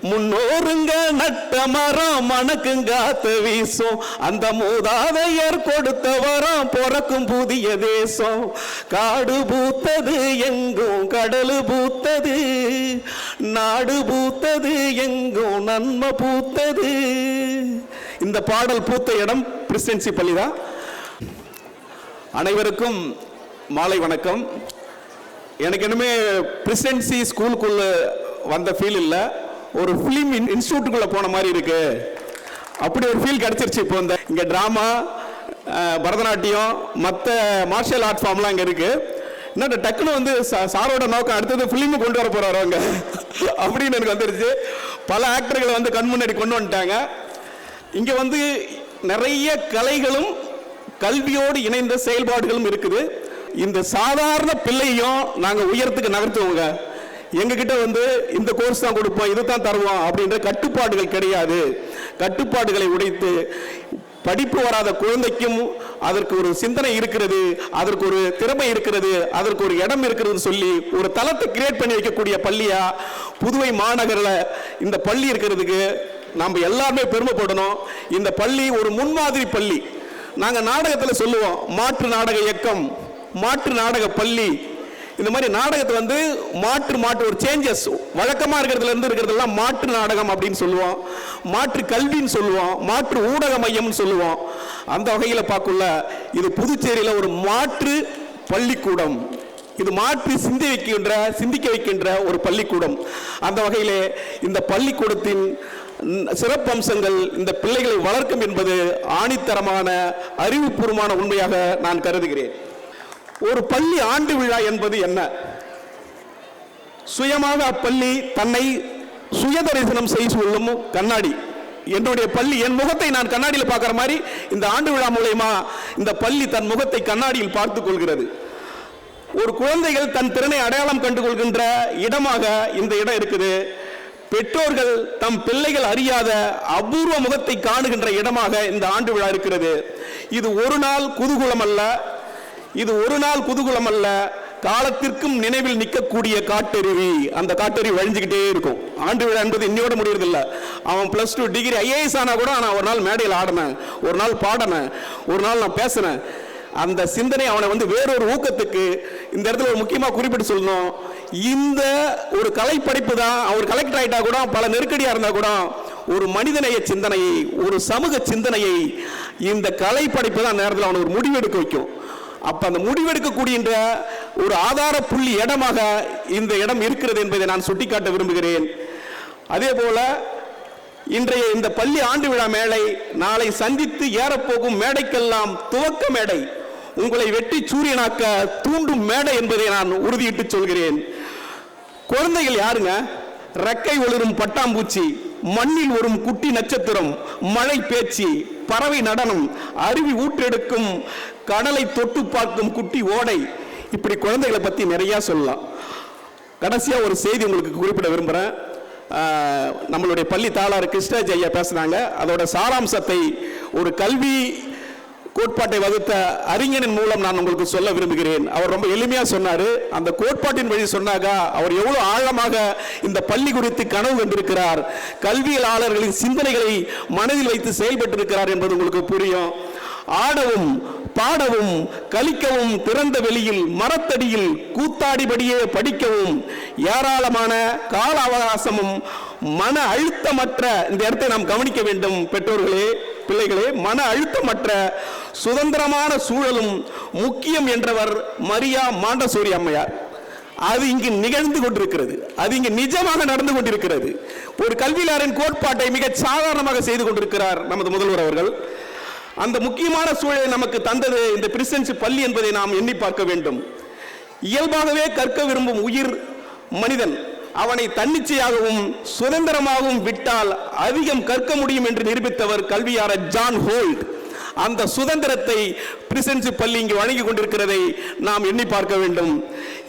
முன்னோருங்க நட்ட மரம் மணக்குங்காத்த வீசும், அந்த மூதாதையர் கொடுத்த வரம் பிறக்கும் புதிய தேசம். காடு பூத்தது எங்கும் கடலு பூத்தது, நாடு பூத்தது எங்கும் நன்மை பூத்தது. இந்த பாடல் பூத்த இடம் பிரசிடென்சி பள்ளி தான். அனைவருக்கும் மாலை வணக்கம். எனக்கு இனிமே பிரசிடென்சி ஸ்கூலுக்குள்ள வந்த ஃபீல் இல்லை, ஒரு ஃபிலிம் இன்ஸ்டியூட்டுக்குள்ள போன மாதிரி இருக்கு. அப்படி ஒரு ஃபீல் கிடைச்சிருச்சு. இப்போ இங்க டிராமா, பரதநாட்டியம், மற்ற மார்ஷியல் ஆர்ட் ஃபார்ம்லாம் இங்கே இருக்கு. என்ன டக்குன்னு சாரோட நோக்கம் அடுத்தது ஃபிலிமு கொண்டு வர போறாரு அவங்க அப்படின்னு எனக்கு வந்துருச்சு. பல ஆக்டர்களை கண் முன்னாடி கொண்டு வந்துட்டாங்க. இங்கே நிறைய கலைகளும் கல்வியோடு இணைந்த செயல்பாடுகளும் இருக்குது. இந்த சாதாரண பிள்ளையும் நாங்கள் உயரத்துக்கு நகர்த்துவோங்க. எங்ககிட்ட இந்த கோர்ஸ் தான் கொடுப்போம், இது தான் தருவோம் அப்படின்ற கட்டுப்பாடுகள் கிடையாது. கட்டுப்பாடுகளை உடைத்து படிப்பு வராத குழந்தைக்கும் அதற்கு ஒரு சிந்தனை இருக்கிறது, அதற்கு ஒரு திறமை இருக்கிறது, அதற்கு ஒரு இடம் இருக்கிறது சொல்லி ஒரு தளத்தை கிரியேட் பண்ணி வைக்கக்கூடிய பள்ளியா புதுவை மாநகரில் இந்த பள்ளி இருக்கிறதுக்கு நாம் எல்லாருமே பெருமைப்படணும். இந்த பள்ளி ஒரு முன்மாதிரி பள்ளி. நாங்கள் நாடகத்தில் சொல்லுவோம் மாற்று நாடக இயக்கம், மாற்று நாடக பள்ளி. இந்த மாதிரி நாடகத்தை மாற்று ஒரு சேஞ்சஸ் வழக்கமாக இருக்கிறதெல்லாம் மாற்று நாடகம் அப்படின்னு சொல்லுவோம், மாற்று கல்வின்னு சொல்லுவோம், மாற்று ஊடக மையம்னு சொல்லுவோம். அந்த வகையில் பார்க்கல இது புதுச்சேரியில் ஒரு மாற்று பள்ளிக்கூடம். இது மாற்றி சிந்திக்க வைக்கின்ற ஒரு பள்ளிக்கூடம். அந்த வகையிலே இந்த பள்ளிக்கூடத்தின் சிறப்பம்சங்கள் இந்த பிள்ளைகளை வளர்க்கும் என்பது ஆணித்தரமான அறிவுபூர்வமான உண்மையாக நான் கருதுகிறேன். ஒரு பள்ளி ஆண்டு விழா என்பது என்ன? சுயமாக அப்பள்ளி தன்னை சுய தரிசனம் செய்து கொள்ளும் கண்ணாடி. என்னுடைய பள்ளி என் முகத்தை நான் கண்ணாடியில் பார்க்கிற மாதிரி இந்த ஆண்டு விழா மூலமா இந்த பள்ளி தன் முகத்தை கண்ணாடியில் பார்த்துக் கொள்கிறது. ஒரு குழந்தைகள் தன் திறனை அடையாளம் கண்டுகொள்கின்ற இடமாக இந்த இடம் இருக்குது. பெற்றோர்கள் தம் பிள்ளைகள் அறியாத அபூர்வ முகத்தை காணுகின்ற இடமாக இந்த ஆண்டு விழா இருக்கிறது. இது ஒரு நாள் குதூகலம் அல்ல, காலத்திற்கும் நினைவில் நிற்கக்கூடிய காட்டருவி. அந்த காட்டருவி வழிஞ்சுக்கிட்டே இருக்கும். ஆண்டு விழா என்பது இன்னையோட முடியறதில்ல. அவன் +2 டிகிரி IAS ஆனா கூட நான் ஒரு நாள் மேடையில் ஆடினேன், ஒரு நாள் பாடினேன், ஒரு நாள் நான் பேசினேன். அந்த சிந்தனை அவனை வேறொரு ஊக்கத்துக்கு இந்த இடத்துல ஒரு முக்கியமாக குறிப்பிட்டு சொல்லணும். இந்த ஒரு கலை படிப்பு தான் அவர் கலெக்டர் ஆகிட்டா கூட, பல நெருக்கடியாக இருந்தால் கூட, ஒரு மனிதநேய சிந்தனையை, ஒரு சமூக சிந்தனையை இந்த கலை படிப்பு தான் நேரத்தில் அவனை ஒரு முடிவெடுக்க வைக்கும். அப்போ அந்த முடிவெடுக்கக்கூடிய ஒரு ஆதார புள்ளி இடமாக இந்த இடம் இருக்கிறது என்பதை நான் சுட்டிக்காட்ட விரும்புகிறேன். அதே போல இன்றைய இந்த பள்ளி ஆண்டு விழா மேடை நாளை சந்தித்து ஏறப்போகும் மேடைக்கெல்லாம் துவக்க மேடை, உங்களை வெட்டி சூரியனாக்க தூண்டும் மேடை என்பதை நான் உறுதியிட்டு சொல்கிறேன். குழந்தைகள் யாருங்க? ரெக்கை ஒளிரும் பட்டாம்பூச்சி, மண்ணில் வரும் குட்டி நட்சத்திரம், மழை பேச்சு, பறவை நடனம், அருவி ஊற்றெடுக்கும், கடலை தொட்டு பார்க்கும் குட்டி ஓடை. இப்படி குழந்தைகளை பற்றி நிறைய சொல்லலாம். கடைசியா ஒரு செய்தி உங்களுக்கு குறிப்பிட விரும்புகிறேன். நம்மளுடைய பள்ளி தாளார் கிருஷ்ணராஜ் ஐயா பேசுனாங்க. அதோட சாராம்சத்தை ஒரு கல்வி கோட்பாட்டை வகுத்த அறிஞனின் மூலம் நான் உங்களுக்கு சொல்ல விரும்புகிறேன். அவர் ரொம்ப எளிமையாக சொன்னார். அந்த கோட்பாட்டின் வழி சொன்னாங்க அவர் எவ்வளவு ஆழமாக இந்த பள்ளி குறித்து கனவு கண்டிருக்கிறார், கல்வியலாளர்களின் சிந்தனைகளை மனதில் வைத்து செயல்பட்டிருக்கிறார் என்பது உங்களுக்கு புரியும். ஆடவும் பாடவும் கலிக்கவும் திறந்த வெளியில் மரத்தடியில் கூத்தாடிபடியே படிக்கவும் ஏராளமான கால அவகாசமும் மன அழுத்தமற்ற, இந்த இடத்தை நாம் கவனிக்க வேண்டும் பெற்றோர்களே, பிள்ளைகளே, மன அழுத்தமற்ற சுதந்திரமான சூழலும் முக்கியம் என்றவர் மரியா மாண்டசோரி அம்மையார். அது இங்கு நிகழ்ந்து கொண்டிருக்கிறது, அது இங்கு நிஜமாக நடந்து கொண்டிருக்கிறது. ஒரு கல்வியாளரின் கோட்பாட்டை மிக சாதாரணமாக செய்து கொண்டிருக்கிறார் நமது முதல்வர் அவர்கள். அந்த முக்கியமான சூழலை நமக்கு தந்தது இந்த பிரசிடென்சி பள்ளி என்பதை நாம் எண்ணி பார்க்க வேண்டும். இயல்பாகவே கற்க விரும்பும் உயிர் மனிதன் அவனை தன்னிச்சையாகவும் சுதந்திரமாகவும் விட்டால் அதிகம் கற்க முடியும் என்று நிரூபித்தவர் கல்வியாளர் ஜான் ஹோல்ட். அந்த சுதந்திரத்தை பிரசிடென்சி பள்ளி இங்கு வழங்கி கொண்டிருக்கிறதை நாம் எண்ணி பார்க்க வேண்டும்.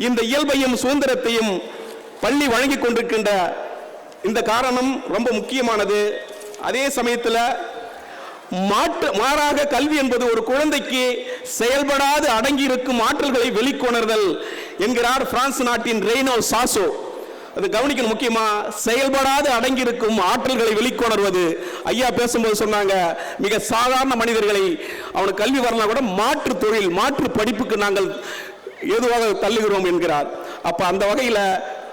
இந்த இயல்பையும் சுதந்திரத்தையும் பள்ளி வழங்கி கொண்டிருக்கின்ற இந்த காரணம் ரொம்ப முக்கியமானது. அதே சமயத்தில் மாறாக கல்வி என்பது ஒரு குழந்தைக்கு செயல்படாது அடங்கி இருக்கும் ஆற்றல்களை வெளிக்கொணர்தல் என்கிறார் பிரான்ஸ் நாட்டின் ரெய்னோ சாசோ. அது கவனிக்கணும். முக்கியமா செயல்படாது அடங்கியிருக்கும் ஆற்றல்களை வெளிக்கொணர்வது. ஐயா பேசும்போது சொன்னாங்க, மிக சாதாரண மனிதர்களை அவனுக்கு கல்வி வரலாம் கூட மாற்று தொழில் மாற்று படிப்புக்கு நாங்கள் ஏதுவாக தள்ளுகிறோம் என்கிறார். அப்ப அந்த வகையில்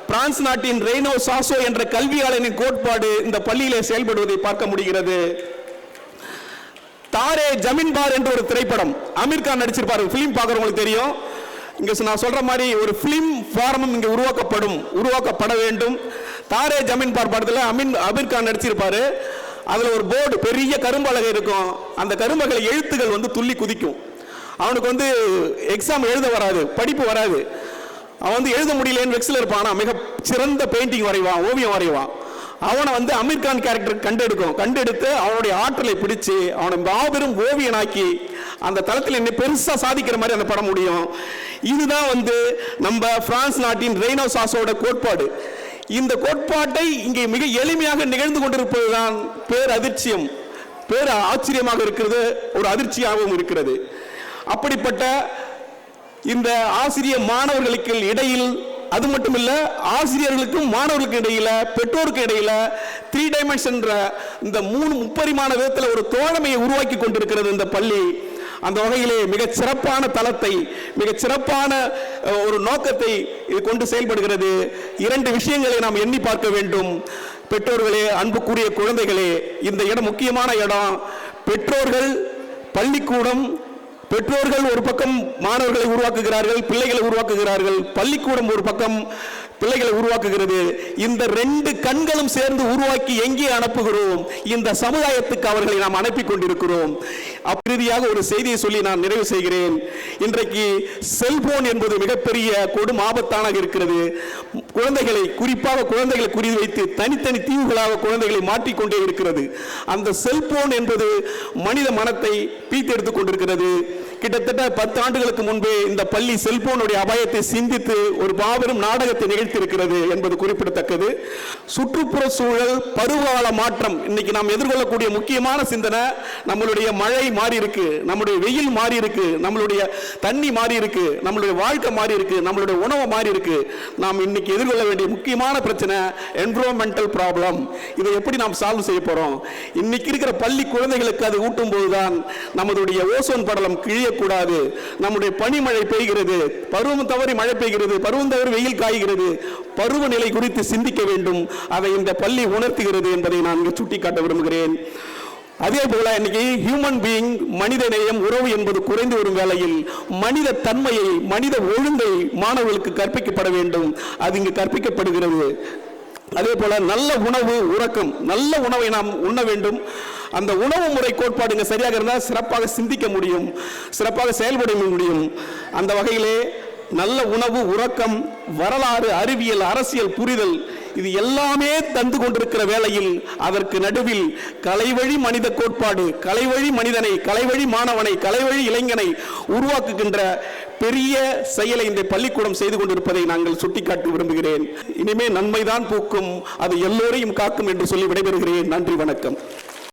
பிரான்ஸ் நாட்டின் ரெய்னோ சாசோ என்ற கல்வியாளனின் கோட்பாடு இந்த பள்ளியிலே செயல்படுவதை பார்க்க முடிகிறது. தாரே ஜமீன் பார் என்ற ஒரு திரைப்படம் அமீர் கான் நடிச்சிருப்பாரு. பிலிம் பார்க்குறவங்களுக்கு தெரியும். இங்க நான் சொல்ற மாதிரி ஒரு பிலிம் ஃபாரமும் இங்க உருவாக்கப்பட வேண்டும். தாரே ஜமீன் பார் படத்தில் அமீர் கான் நடிச்சிருப்பாரு. அதுல ஒரு போர்டு பெரிய கரும்பலகை இருக்கும். அந்த கரும்பலகை எழுத்துக்கள் துள்ளி குதிக்கும். அவனுக்கு எக்ஸாம் எழுத வராது, படிப்பு வராது. அவன் எழுத முடியலன்னு வெக்ஸில் இருப்பான். மிக சிறந்த பெயிண்டிங் வரைவான், ஓவியம் வரைவான். அவனை அமீர் கான் கேரக்டர் கண்டெடுத்து அவனுடைய ஆற்றலை பிடிச்சு அவனை மாபெரும் ஓவியனாக்கி அந்த தளத்தில் என்ன பெருசா சாதிக்கிற மாதிரி அந்த படம் முடியும். இதுதான் நம்ம பிரான்ஸ் நாட்டின் ரெய்னோ சாசோட கோட்பாடு. இந்த கோட்பாட்டை இங்கே மிக எளிமையாக நிகழ்ந்து கொண்டிருப்பதுதான் பேர் ஆச்சரியமாக இருக்கிறது, ஒரு அதிர்ச்சியாகவும் இருக்கிறது. அப்படிப்பட்ட இந்த ஆசிரியர் மாணவர்களுக்கு இடையில், அது மட்டுமில்ல ஆசிரியர்களுக்கும் மாணவர்களுக்கு இடையில, பெற்றோருக்கு இடையில 3 டைமென்ஷன் இந்த 3 முப்பரிமாண விதத்தில் ஒரு தோழமையை உருவாக்கி கொண்டிருக்கிறது இந்த பள்ளி. அந்த வகையிலே மிகச் சிறப்பான தளத்தை, மிகச் சிறப்பான ஒரு நோக்கத்தை இது கொண்டு செயல்படுகிறது. 2 விஷயங்களை நாம் எண்ணி பார்க்க வேண்டும். பெற்றோர்களே, அன்புக்குரிய குழந்தைகளே, இந்த இடம் முக்கியமான இடம். பள்ளிக்கூடம், பெற்றோர்கள் ஒரு பக்கம் மாணவர்களை உருவாக்குகிறார்கள், பிள்ளைகளை உருவாக்குகிறார்கள். பள்ளிக்கூடம் ஒரு பக்கம் பிள்ளைகளை உருவாக்குகிறது. இந்த 2 கண்களும் சேர்ந்து உருவாக்கி எங்கே அனுப்புகிறோம்? இந்த சமுதாயத்துக்கு அவர்களை நாம் அனுப்பி கொண்டிருக்கிறோம். அப்படியாக ஒரு செய்தியை சொல்லி நான் நிறைவு செய்கிறேன். இன்றைக்கு செல்போன் என்பது மிகப்பெரிய கொடும் ஆபத்தான இருக்கிறது. குறிப்பாக குழந்தைகளை குறிவைத்து தனித்தனி தீவுகளாக குழந்தைகளை மாற்றிக்கொண்டே இருக்கிறது. அந்த செல்போன் என்பது மனித மனத்தை பீத்தெடுத்துக் கொண்டிருக்கிறது. கிட்டத்தட்ட 10 ஆண்டுகளுக்கு முன்பே இந்த பள்ளி செல்போனுடைய அபாயத்தை சிந்தித்து ஒரு மாபெரும் நாடகத்தை நிகழ்த்தியிருக்கிறது என்பது குறிப்பிடத்தக்கது. சுற்றுப்புற சூழல், பருவகால மாற்றம் இன்னைக்கு நாம் எதிர்கொள்ளக்கூடிய முக்கியமான சிந்தனை. நம்மளுடைய மழை மாறி இருக்கு, நம்மளுடைய வெயில் மாறி இருக்கு, நம்மளுடைய தண்ணி மாறி இருக்கு, நம்மளுடைய வாழ்க்கை மாறி இருக்கு, நம்மளுடைய உணவு மாறி இருக்கு. நாம் இன்னைக்கு எதிர்கொள்ள வேண்டிய முக்கியமான பிரச்சனை என்விரான்மெண்டல் ப்ராப்ளம். இதை எப்படி நாம் சால்வ் செய்ய போறோம்? இன்னைக்கு இருக்கிற பள்ளி குழந்தைகளுக்கு அது ஊட்டும் போதுதான் நம்மளுடைய ஓசோன் படலம் கிழியக்கூடாது. நம்முடைய பனிமழை பெய்கிறது, பருவம் தவறி மழை பெய்கிறது, பருவம் தவறி வெயில் காய்கிறது. பருவநிலை குறித்து சிந்திக்க வேண்டும். அதை இந்த பள்ளி உணர்த்துகிறது என்பதை நான் சுட்டிக்காட்ட விரும்புகிறேன். அதே போல இன்னைக்கு ஹியூமன் பீயிங், மனித நேயம், உறவு என்பது குறைந்து வரும் வேளையில் மனித தன்மையை, மனித ஒழுங்கை மாணவர்களுக்கு கற்பிக்கப்பட வேண்டும். அது இங்கு கற்பிக்கப்படுகிறது. அதே போல நல்ல உணவு, உறக்கம், நல்ல உணவை நாம் உண்ண வேண்டும். அந்த உணவு முறை கோட்பாடுங்க சரியாக இருந்தால் சிறப்பாக சிந்திக்க முடியும், சிறப்பாக செயல்பட முடியும். அந்த வகையிலே நல்ல உணவு, உறக்கம், வரலாறு, அறிவியல், அரசியல் புரிதல், இது எல்லாமே தந்து கொண்டிருக்கிற வேளையில் அதற்கு நடுவில் கலைவழி மனித கோட்பாடு, கலைவழி மனிதனை, கலைவழி மாணவனை, கலைவழி இளைஞனை உருவாக்குகின்ற பெரிய செயலை இந்த பள்ளிக்கூடம் செய்து கொண்டிருப்பதை நாங்கள் சுட்டிக்காட்டி விரும்புகிறேன். இனிமே நன்மைதான் பூக்கும், அது எல்லோரையும் காக்கும் என்று சொல்லி விடைபெறுகிறேன். நன்றி, வணக்கம்.